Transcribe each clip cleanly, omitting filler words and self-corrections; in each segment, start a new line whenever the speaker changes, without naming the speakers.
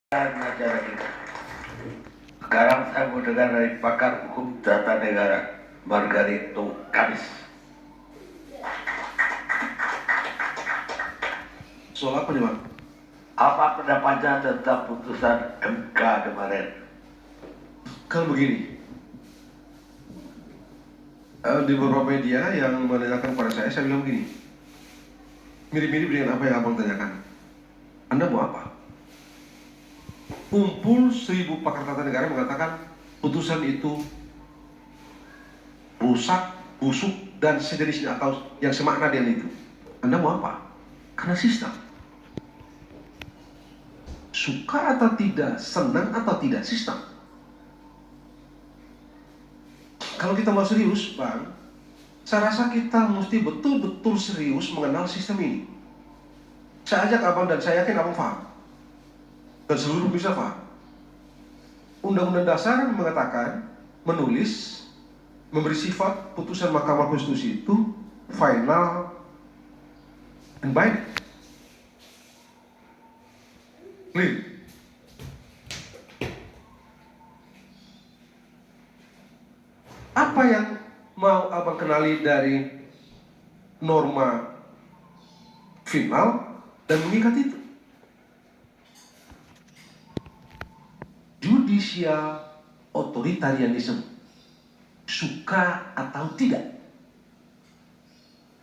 Acara kita. Sekarang saya mau dengar dari pakar hukum tata negara Margarito Kamis.
Soal apa nih, Bang?
Apa pendapatnya tentang putusan MK kemarin?
Kan begini, di beberapa media yang menanyakan pada saya bilang begini, mirip-mirip dengan apa yang abang tanyakan. Anda mau apa? Kumpul 1000 pakar tata negara mengatakan putusan itu rusak, busuk, dan sejenisnya atau yang semakna dengan itu. Anda mau apa? Karena sistem. Suka atau tidak, senang atau tidak, sistem. Kalau kita mau serius, Bang, saya rasa kita mesti betul-betul serius mengenal sistem ini. Saya ajak abang dan saya yakin abang paham. Dan seluruh bisa paham. Undang-undang dasar mengatakan, menulis, memberi sifat putusan Mahkamah Konstitusi itu final and binding. Clear. Apa yang mau abang kenali dari norma final dan mengikat itu? Judicial authoritarianism, suka atau tidak.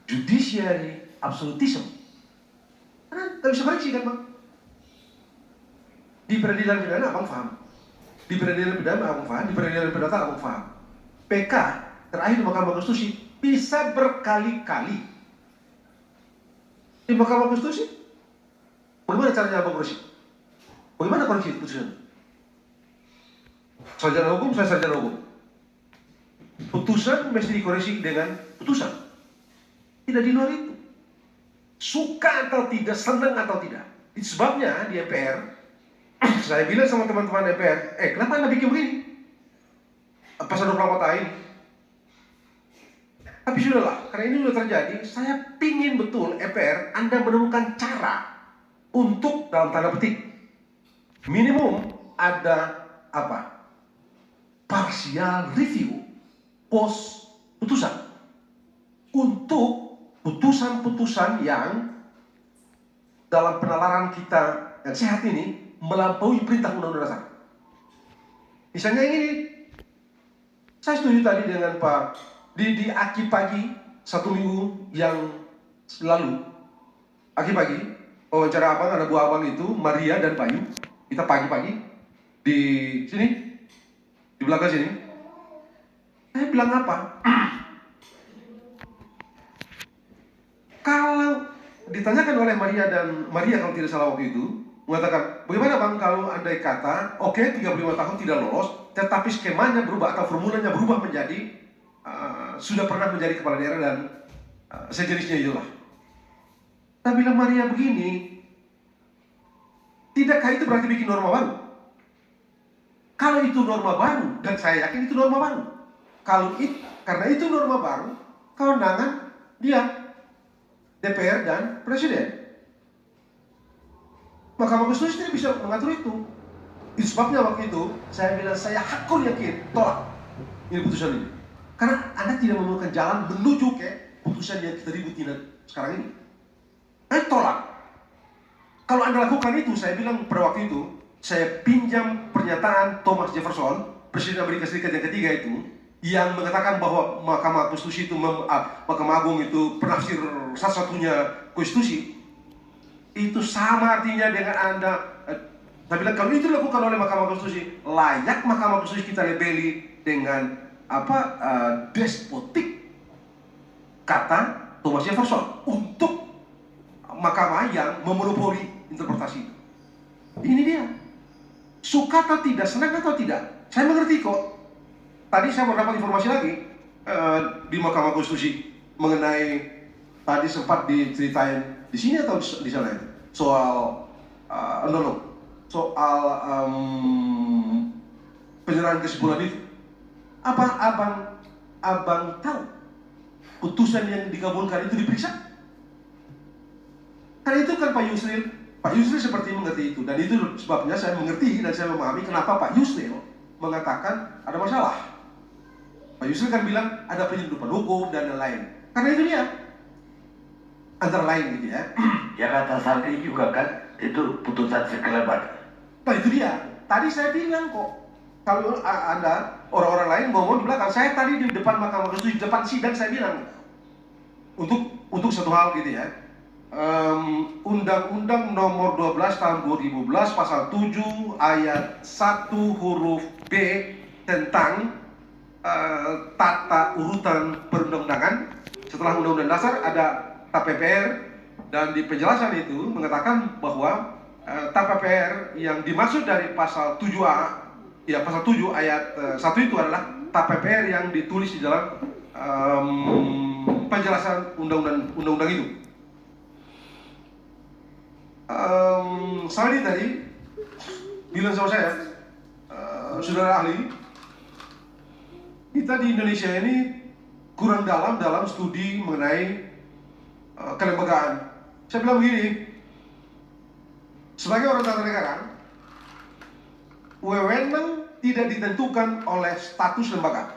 Judiciary absolutism, karena tak bisa koreksi kan, Bang? Di peradilan pidana abang paham, di peradilan pidana abang paham, di peradilan perdata abang paham. PK terakhir di Mahkamah Konstitusi bisa berkali-kali. Di Mahkamah Konstitusi, bagaimana caranya abang koreksi? Bagaimana koreksi putusan? Sarjana hukum, saya sarjana hukum. Putusan mesti dikoreksi dengan putusan. Tidak di luar itu. Suka atau tidak, senang atau tidak. Itu sebabnya di MPR, saya bilang sama teman-teman MPR, kenapa Anda bikin begini? Pasal 24A ini. Tapi sudahlah, karena ini sudah terjadi, saya pingin betul MPR Anda menemukan cara untuk, dalam tanda petik, minimum ada apa? Partial review post putusan untuk putusan-putusan yang dalam penalaran kita yang sehat ini melampaui perintah undang-undang dasar. Misalnya ini, saya setuju tadi dengan Pak di Aki pagi 1 minggu yang lalu. Aki pagi wawancara abang, ada buah abang itu Maria dan Bayu. Kita pagi-pagi di sini, di belakang sini. Saya bilang apa? Kalau ditanyakan oleh Maria kalau tidak salah waktu itu, mengatakan, bagaimana Bang kalau andai kata, oke, 35 tahun tidak lolos, tetapi skemanya berubah atau formulanya berubah menjadi sudah pernah menjadi kepala daerah dan sejenisnya itulah. Tapi bilang Maria begini, tidakkah itu berarti bikin norma baru? Kalau itu norma baru, dan saya yakin itu norma baru. Karena itu norma baru, kewenangan dia, DPR dan Presiden. Mahkamah Konstitusi tidak bisa mengatur itu. Itu sebabnya waktu itu saya bilang saya hakul yakin tolak ini putusan ini. Karena Anda tidak menemukan jalan menuju ke putusan yang kita ributin sekarang ini. Tolak. Kalau Anda lakukan itu, saya bilang pada waktu itu, saya pinjam pernyataan Thomas Jefferson, Presiden Amerika Serikat yang ketiga itu, yang mengatakan bahwa Mahkamah Konstitusi itu, Mahkamah Agung itu penafsir satu-satunya konstitusi. Itu sama artinya dengan Anda. Saya bilang kalau itu dilakukan oleh Mahkamah Konstitusi, layak Mahkamah Konstitusi kita labeli dengan despotik, kata Thomas Jefferson, untuk mahkamah yang memonopoli interpretasi. Ini dia. Suka atau tidak, senang atau tidak, saya mengerti kok. Tadi saya mendapat informasi lagi di Mahkamah Konstitusi mengenai, tadi sempat diceritain di sini atau di sana itu soal soal penyerahan kesimpulan itu. Apa abang tahu putusan yang dikabulkan itu diperiksa? Karena itu kan Pak Yusril, Pak Yusril seperti mengerti itu, dan itu sebabnya saya mengerti dan saya memahami kenapa Pak Yusril mengatakan ada masalah. Pak Yusril kan bilang ada penyeludupan hukum dan lain-lain. Karena itu dia, antara lain gitu ya.
Ya kata Sandi juga kan, itu putusan sekelebat.
Nah itu dia. Tadi saya bilang kok, kalau Anda, orang-orang lain ngomong di belakang, saya tadi di depan Mahkamah Konstitusi, di depan sidang saya bilang, untuk satu hal gitu ya. Undang-Undang nomor 12 tahun 2011 pasal 7 ayat 1 huruf B tentang tata urutan perundang-undangan. Setelah Undang-Undang Dasar ada TAP-PPR, dan di penjelasan itu mengatakan bahwa TAP-PPR yang dimaksud dari pasal 7A, ya pasal 7 ayat 1 itu adalah TAP-PPR yang ditulis di dalam penjelasan undang-undang itu. Saldi tadi bilang sama saya, saudara ahli, kita di Indonesia ini kurang dalam studi mengenai kelembagaan. Saya bilang begini, sebagai orang tata negara, wewenang tidak ditentukan oleh status lembaga.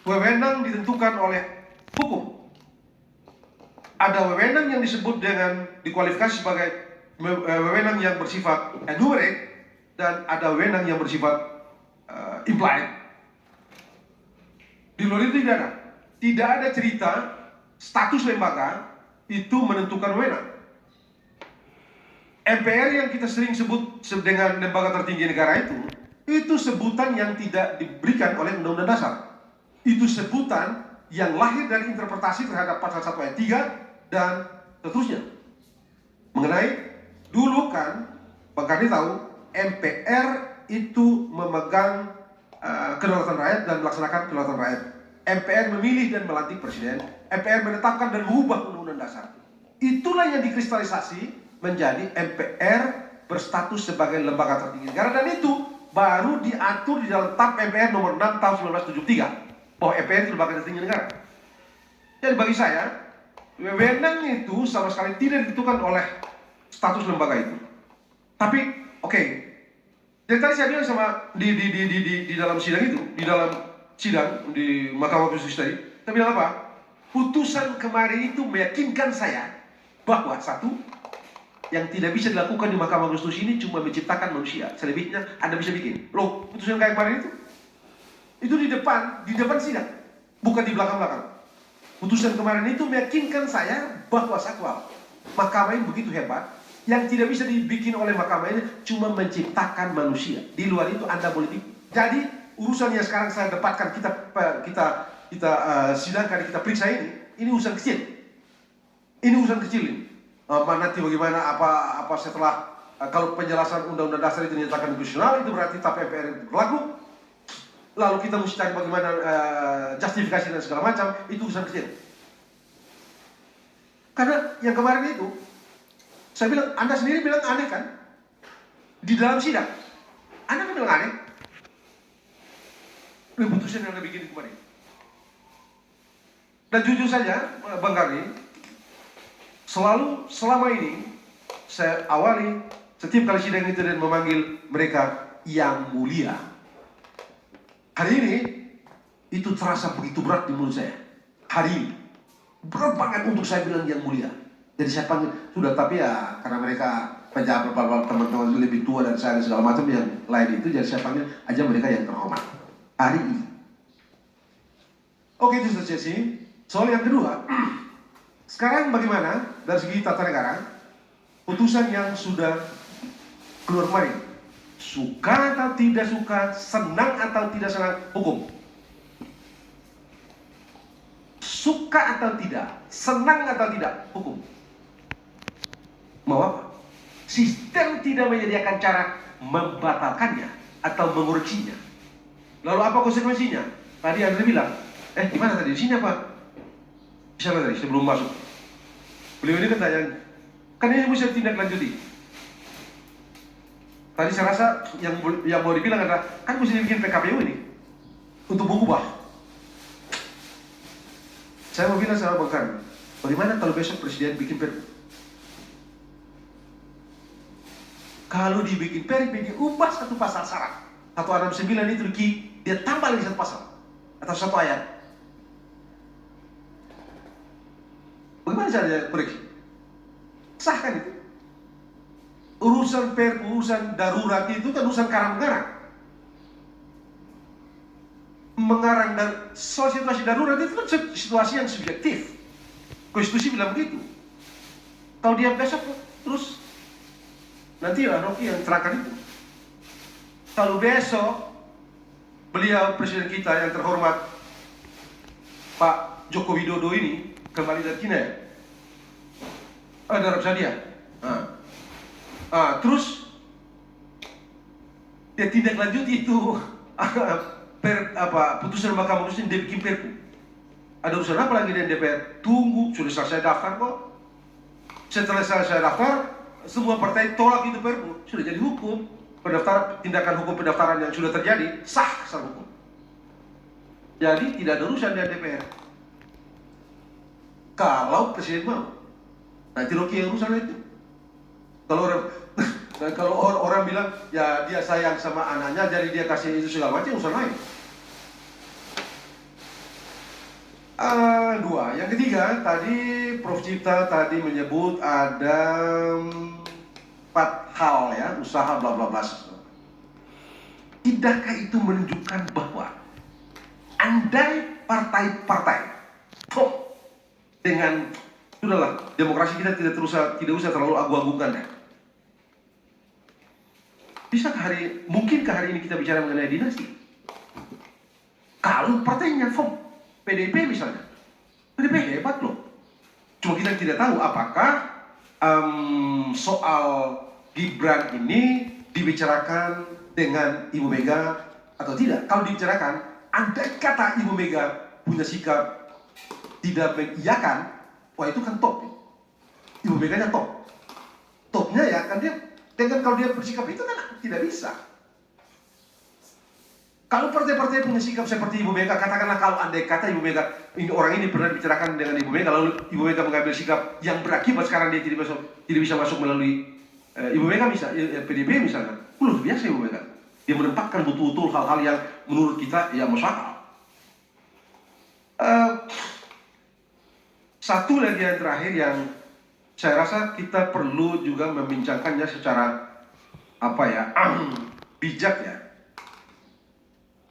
Wewenang ditentukan oleh hukum. Ada wewenang yang disebut dengan dikualifikasi sebagai wewenang yang bersifat enumerate, dan ada wewenang yang bersifat implied. Di luar itu tidak ada cerita status lembaga itu menentukan wewenang. MPR yang kita sering sebut dengan lembaga tertinggi negara itu sebutan yang tidak diberikan oleh Undang-Undang Dasar. Itu sebutan yang lahir dari interpretasi terhadap pasal 1 ayat 3 dan seterusnya. Mengenai dulu kan, Bang Karni tahu, MPR itu memegang kedaulatan rakyat dan melaksanakan kedaulatan rakyat. MPR memilih dan melantik presiden, MPR menetapkan dan mengubah Undang-Undang Dasar. Itulah yang dikristalisasi menjadi MPR berstatus sebagai lembaga tertinggi negara, dan itu baru diatur di dalam TAP MPR nomor 6 tahun 1973 bahwa MPR itu lembaga tertinggi negara. Jadi bagi saya, wewenang itu sama sekali tidak ditentukan oleh status lembaga itu. Tapi oke. Jadi tadi saya bilang sama di dalam sidang itu, di dalam sidang di Mahkamah Konstitusi tadi, saya bilang apa? Putusan kemarin itu meyakinkan saya bahwa satu, yang tidak bisa dilakukan di Mahkamah Konstitusi ini cuma menciptakan manusia. Selebihnya Anda bisa bikin. Loh, putusan kayak kemarin itu di depan sidang, bukan di belakang-belakang. Putusan kemarin itu meyakinkan saya bahwa satu hal, mahkamah ini begitu hebat, yang tidak bisa dibikin oleh mahkamah ini cuma menciptakan manusia. Di luar itu Anda boleh bikin. Jadi urusan yang sekarang saya dapatkan, kita sidangkan, kita periksa ini urusan kecil. Ini urusan kecil ini. Nanti bagaimana apa setelah kalau penjelasan Undang-Undang Dasar itu dinyatakan konstitusional, itu berarti TAP MPR itu berlaku. Lalu kita mesti cari bagaimana justifikasi dan segala macam, itu urusan kecil. Karena yang kemarin itu, saya bilang, Anda sendiri bilang aneh kan? Di dalam sidang, Anda kan bilang aneh. Ini putusan yang Anda bikin kemarin. Dan jujur saja, Bang Karni, selama ini, saya awali setiap kali sidang itu dan memanggil mereka yang mulia. Hari ini, itu terasa begitu berat di mulut saya. Hari ini, berat banget untuk saya bilang yang mulia. Jadi saya panggil, sudah, tapi ya karena mereka pejabat teman-teman lebih tua dan saya dan segala macam yang lain itu, jadi saya panggil aja mereka yang terhormat. Hari ini. Oke, itu sesi. Soal yang kedua, sekarang bagaimana dari segi tata negara, putusan yang sudah keluar kemarin, suka atau tidak suka, senang atau tidak senang hukum. Suka atau tidak, senang atau tidak hukum. Mau apa? Sistem tidak menyediakan cara membatalkannya atau mengoreksinya. Lalu apa konsekuensinya? Tadi Anda bilang, di mana tadi? Di sini apa? Bisa tadi sebelum masuk. Beliau ini kan tanya, kan ini mesti tindak lanjuti. Tadi saya rasa yang mau dibilang adalah, kan mesti dibikin PKPU ini untuk mengubah. Saya mau bilang sama Bang Karni, bagaimana kalau besok Presiden bikin perpu? Kalau dibikin perip, dia ubah satu pasal syarat. 169 itu dia tambah lagi satu pasal atau satu ayat. Bagaimana caranya koreksi? Sahkan itu. Urusan perpu, urusan darurat itu kan urusan karang-karang. Mengarang dan soal situasi darurat itu kan situasi yang subjektif. Konstitusi bilang begitu. Kalau dia besok terus nanti ya Rocky yang terangkan itu. Kalau besok beliau presiden kita yang terhormat Pak Joko Widodo ini kembali dari China ya, dari Arab Saudi ya. Terus dia tindak lanjut itu putusan Mahkamah Konstitusi dia bikin perpu. Ada urusan apa lagi dengan DPR? Tunggu, sudah selesai daftar kok. Setelah selesai daftar, semua partai tolak itu perpu, sudah jadi hukum. Tindakan hukum pendaftaran yang sudah terjadi sah secara hukum. Jadi tidak ada urusan dengan DPR. Kalau presiden mau, nanti Rocky yang urusan itu. Kalau orang bilang ya dia sayang sama anaknya, jadi dia kasih itu segala macam, urusan lain. Dua. Yang ketiga, tadi Prof. Cipta tadi menyebut ada 4 hal ya, usaha bla bla bla. Tidakkah itu menunjukkan bahwa andai partai-partai dengan sudahlah demokrasi kita tidak usah terlalu agung-agungkan ya. Mungkinkah hari ini kita bicara mengenai dinasti? Kalau partainya PDIP misalnya, PDIP hebat loh. Cuma kita tidak tahu apakah soal Gibran ini dibicarakan dengan Ibu Mega atau tidak. Kalau dibicarakan, andai kata Ibu Mega punya sikap tidak mengiyakan, wah itu kan top. Ibu Meganya top. Topnya ya kan dia, dengan kalau dia bersikap itu kan tidak bisa. Kalau partai-partai punya sikap seperti Ibu Mega, katakanlah kalau andai kata Ibu Mega, orang ini pernah dibicarakan dengan Ibu Mega, lalu Ibu Mega mengambil sikap yang berakibat sekarang dia tidak bisa masuk melalui Ibu Mega PDIP misalnya, luar biasa Ibu Mega. Dia menempatkan betul-betul hal-hal yang menurut kita ya masuk akal. Satu lagi yang terakhir yang saya rasa kita perlu juga membincangkannya secara bijak ya.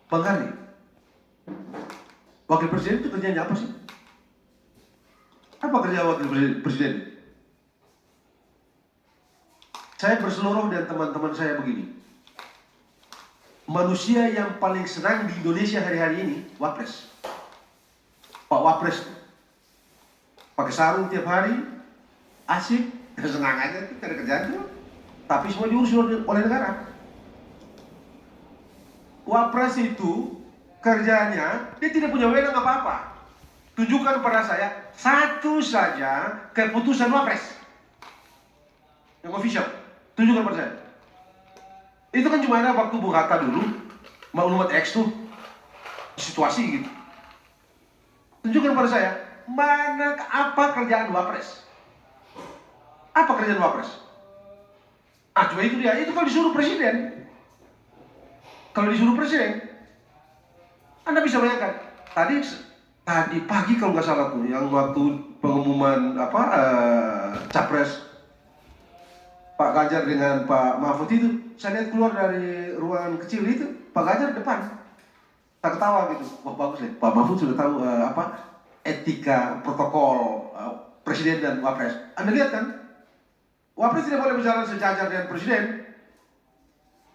Bang Hari, wakil presiden itu kerjanya apa sih? Apa kerja wakil presiden? Saya berseluruh dan teman-teman saya begini. Manusia yang paling senang di Indonesia hari-hari ini, Wapres. Pak Wapres. Pakai sarung tiap hari, asik, senang aja, tidak ada kerjaan juga. Tapi semua diurus oleh negara. Wapres itu kerjanya, dia tidak punya wewenang apa-apa. Tunjukkan pada saya satu saja keputusan Wapres yang official. Tunjukkan pada saya. Itu kan cuma ada waktu Bung Hatta dulu, maklumat X tuh, situasi gitu. Tunjukkan pada saya, apa kerjaan Wapres? Apa kerjaan Wapres? Cuma itu dia, itu kalau disuruh presiden. Kalau disuruh presiden, Anda bisa bayangkan. Tadi pagi kalau nggak salah tuh, yang waktu pengumuman capres Pak Ganjar dengan Pak Mahfud itu, saya lihat keluar dari ruangan kecil itu, Pak Ganjar depan, tak ketawa gitu. Wah bagus ya, Pak Mahfud sudah tahu etika protokol presiden dan Wapres. Anda lihat kan, Wapres tidak boleh berjalan sejajar dengan presiden,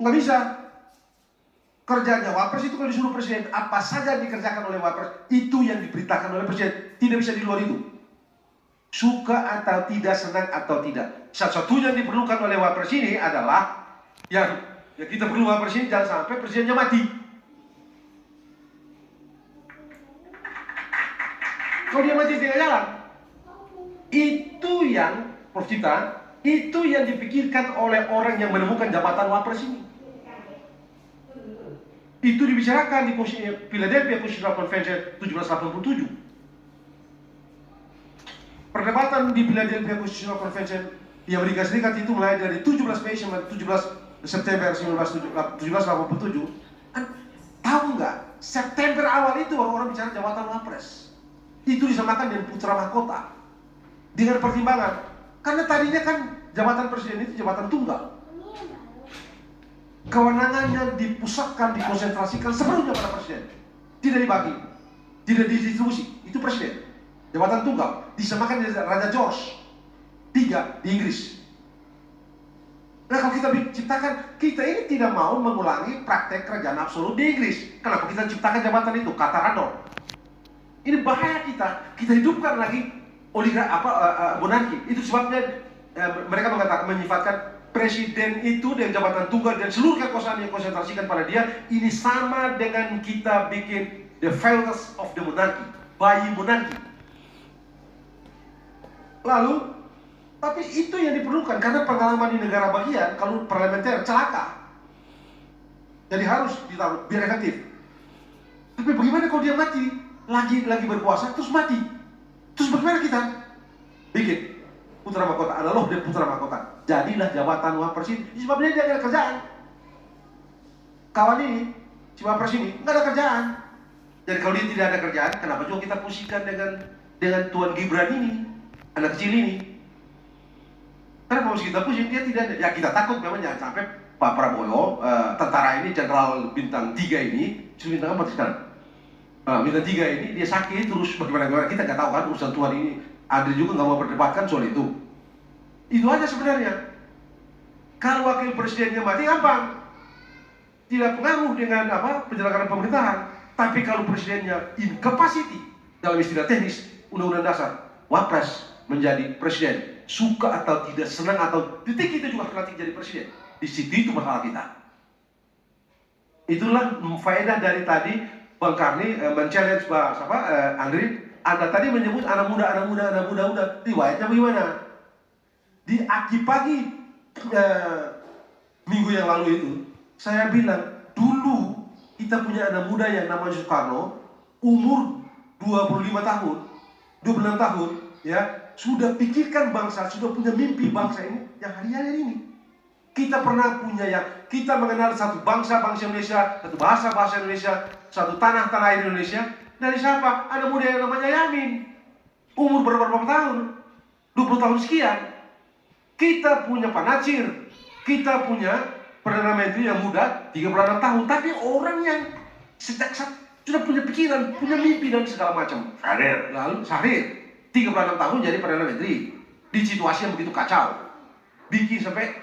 nggak bisa. Kerjanya Wapres itu kalau disuruh presiden, apa saja dikerjakan oleh Wapres, itu yang diberitakan oleh presiden, tidak bisa di luar itu. Suka atau tidak, senang atau tidak. Satu-satunya yang diperlukan oleh Wapres ini adalah yang kita perlu Wapres ini jangan sampai presidennya mati. Kalau dia mati tidak jalan. Itu yang Prof. Cipta, itu yang dipikirkan oleh orang yang menemukan jabatan Wapres ini. Itu dibicarakan di Philadelphia Constitutional Convention 1787. Perdebatan di Philadelphia Constitutional Convention di Amerika Serikat itu mulai dari 17 Mei sampai 17 September 1787. Kan tahu nggak? September awal itu baru orang bicara jabatan wapres. Itu disamakan dengan putra mahkota. Dengan pertimbangan, karena tadinya kan jabatan presiden itu jabatan tunggal. Kewenangannya dipusatkan, dikonsentrasikan sepenuhnya pada presiden. Tidak dibagi, tidak didistribusi. Itu presiden. Jabatan tunggal disamakan dengan Raja George III di Inggris. Nah, kalau kita ciptakan, kita ini tidak mau mengulangi praktek kerajaan absolut di Inggris. Kenapa kita ciptakan jabatan itu? Kata Radon. Ini bahaya kita hidupkan lagi monarki. Itu sebabnya mereka menyifatkan presiden itu dengan jabatan tunggal dan seluruh kekuasaan yang konsentrasikan pada dia. Ini sama dengan kita bikin the fetus of the monarchy, bayi monarki. Lalu, tapi itu yang diperlukan karena pengalaman di negara bagian kalau parlementer celaka. Jadi harus ditaruh biar efektif. Tapi bagaimana kalau dia mati? Lagi berkuasa terus mati. Terus bagaimana kita? Bikin putra mahkota, ada loh dia putra mahkota. Jadilah jabatan wapres ini. Sebabnya dia nggak ada kerjaan. Kawan ini, si wapres ini nggak ada kerjaan. Jadi kalau dia tidak ada kerjaan, kenapa juga kita pusingkan dengan Tuan Gibran ini, anak kecil ini? Kenapa harus kita pusing? Dia tidak ada. Ya kita takut memang jangan sampai Pak Prabowo, tentara ini, jenderal bintang 3 ini, sudah bintang apa sekarang? Bintang 3 ini dia sakit terus bagaimana kita nggak tahu kan urusan Tuhan ini. Andre juga nggak mau berdebatkan soal itu. Itu aja sebenarnya. Kalau wakil presidennya mati gampang, tidak pengaruh dengan penyelenggaraan pemerintahan. Tapi kalau presidennya incapacity dalam istilah teknis undang-undang dasar, wapres menjadi presiden, suka atau tidak, senang atau detik itu juga relatif jadi presiden. Di situ itu masalah kita. Itulah faedah dari tadi Bang Karni men-challenge Andri. Anda tadi menyebut anak muda. Riwayatnya bagaimana? Di pagi minggu yang lalu itu, saya bilang, dulu kita punya anak muda yang namanya Soekarno, umur 25 tahun, 26 tahun, ya, sudah pikirkan bangsa, sudah punya mimpi bangsa ini, yang hari-hari ini. Kita pernah punya kita mengenal satu bangsa Indonesia, satu bahasa Indonesia, satu tanah air Indonesia. Dari siapa? Ada muda yang namanya Yamin. Umur berapa tahun? 20 tahun sekian. Kita punya Pak Natsir. Kita punya Perdana Menteri yang muda, 36 tahun. Tapi orang yang sejak sudah punya pikiran, punya mimpi dan segala macam. Syahrir. 36 tahun jadi Perdana Menteri. Di situasi yang begitu kacau. Bikin sampai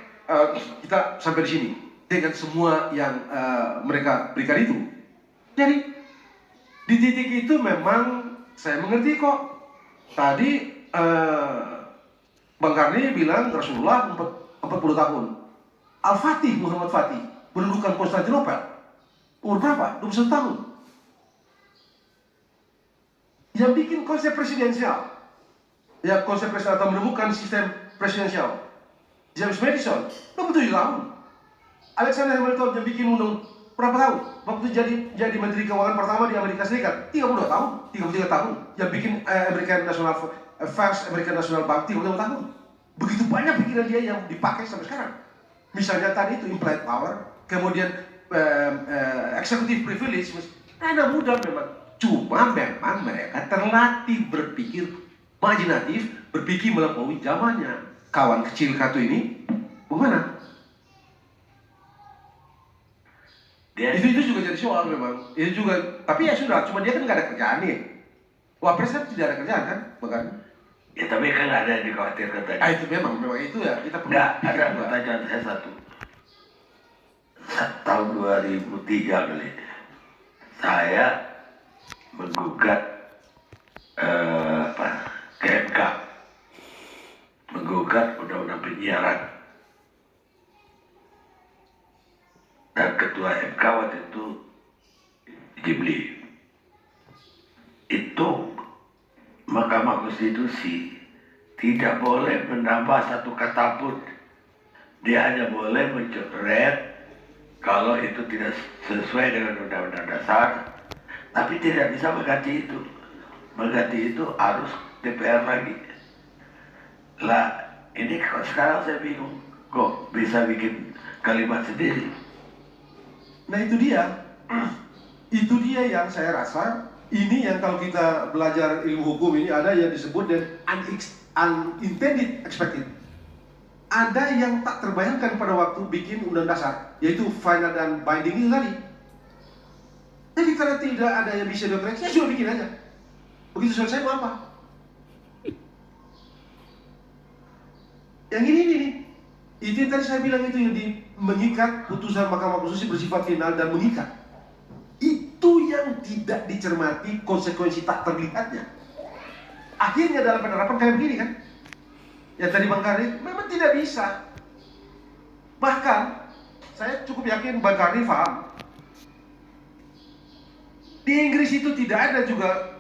kita sampai di sini. Dengan semua yang mereka berikan itu. Jadi di titik itu memang saya mengerti kok. Tadi Bang Karni bilang Rasulullah 40 tahun. Al-Fatih, Muhammad Fatih, mendudukan Konstantinopel. Umur berapa? 21 tahun. Yang bikin konsep presidensial. Ya, konsep presidensial atau menemukan sistem presidensial. James Madison, 27 tahun. Alexander Hamilton yang bikin undang berapa tahun? Waktu jadi Menteri Keuangan pertama di Amerika Serikat, 32 tahun, 33 tahun. Yang bikin American National Bank, 32 tahun. Begitu banyak pikiran dia yang dipakai sampai sekarang. Misalnya tadi itu implied power, kemudian executive privilege, anak muda memang. Cuma memang mereka terlatih berpikir imajinatif, berpikir melampaui zamannya. Kawan kecil satu ini, bagaimana? Itu juga jadi soal memang. Itu juga, tapi ya sudah, cuma dia kan nggak ada kerjaan nih. Wapres kan tidak ada kerjaan kan, bahkan.
Ya tapi kan nggak ada yang dikhawatirkan tadi.
Itu memang itu ya kita perlu.
Nggak, ada pertanyaan saya satu. Tahun 2003 kali, saya menggugat ke MK, menggugat undang-undang penyiaran. Dan ketua MK waktu itu Jibli. Itu Mahkamah Konstitusi tidak boleh menambah satu kata pun. Dia hanya boleh mencoret kalau itu tidak sesuai dengan undang-undang dasar, tapi tidak bisa mengganti itu. Mengganti itu harus DPR lagi. Lah, Ini kok sekarang saya bingung, kok bisa bikin kalimat sendiri?
Nah itu dia. Itu dia yang saya rasa, ini yang kalau kita belajar ilmu hukum ini ada yang disebut dengan unintended expected. Ada yang tak terbayangkan pada waktu bikin undang dasar, yaitu final dan binding itu tadi. Jadi karena tidak ada yang bisa dikoreksi, ya sudah bikin aja. Begitu selesai mau apa? Yang ini nih. Itu yang tadi saya bilang itu yang mengikat putusan Mahkamah Konstitusi bersifat final dan mengikat. Itu yang tidak dicermati konsekuensi tak terlihatnya. Akhirnya dalam penerapan kayak begini kan. Yang tadi Bang Karni memang tidak bisa. Bahkan saya cukup yakin Bang Karni paham. Di Inggris itu tidak ada juga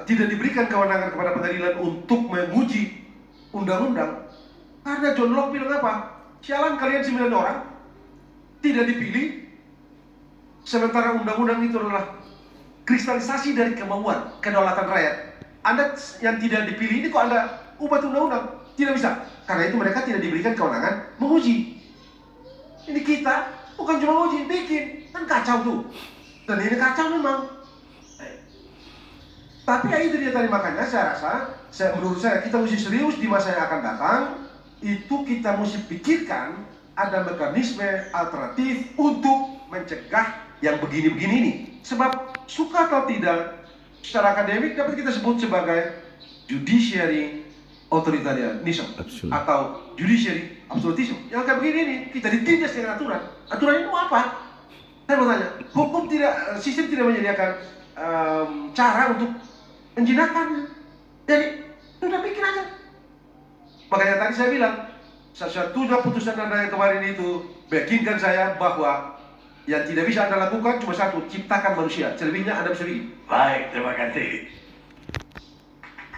tidak diberikan kewenangan kepada pengadilan untuk menguji undang-undang. Karena John Locke bilang apa? Sialan kalian 9 orang tidak dipilih, sementara undang-undang itu adalah kristalisasi dari kemauan kedaulatan rakyat. Anda yang tidak dipilih ini kok Anda ubah undang-undang? Tidak bisa. Karena itu mereka tidak diberikan kewenangan menguji. Ini kita bukan cuma menguji, bikin. Kan kacau tuh. Dan ini kacau memang. Tapi ya itu dia tadi, makanya saya rasa, menurut saya kita mesti serius di masa yang akan datang. Itu kita mesti pikirkan ada mekanisme alternatif untuk mencegah yang begini-begini ini. Sebab suka atau tidak, secara akademik dapat kita sebut sebagai judiciary authoritarianism atau judiciary absolutism. Yang kayak begini ini kita ditindas dengan aturan. Aturan itu apa? Saya mau tanya, hukum tidak, sistem tidak menyediakan cara untuk menjinakkannya. Jadi sudah bikin aja. Makanya tadi saya bilang, satu-satunya putusan Anda yang kemarin itu meyakinkan saya bahwa yang tidak bisa Anda lakukan cuma satu, ciptakan manusia. Selebihnya Anda bisa bikin.
Baik, terima kasih.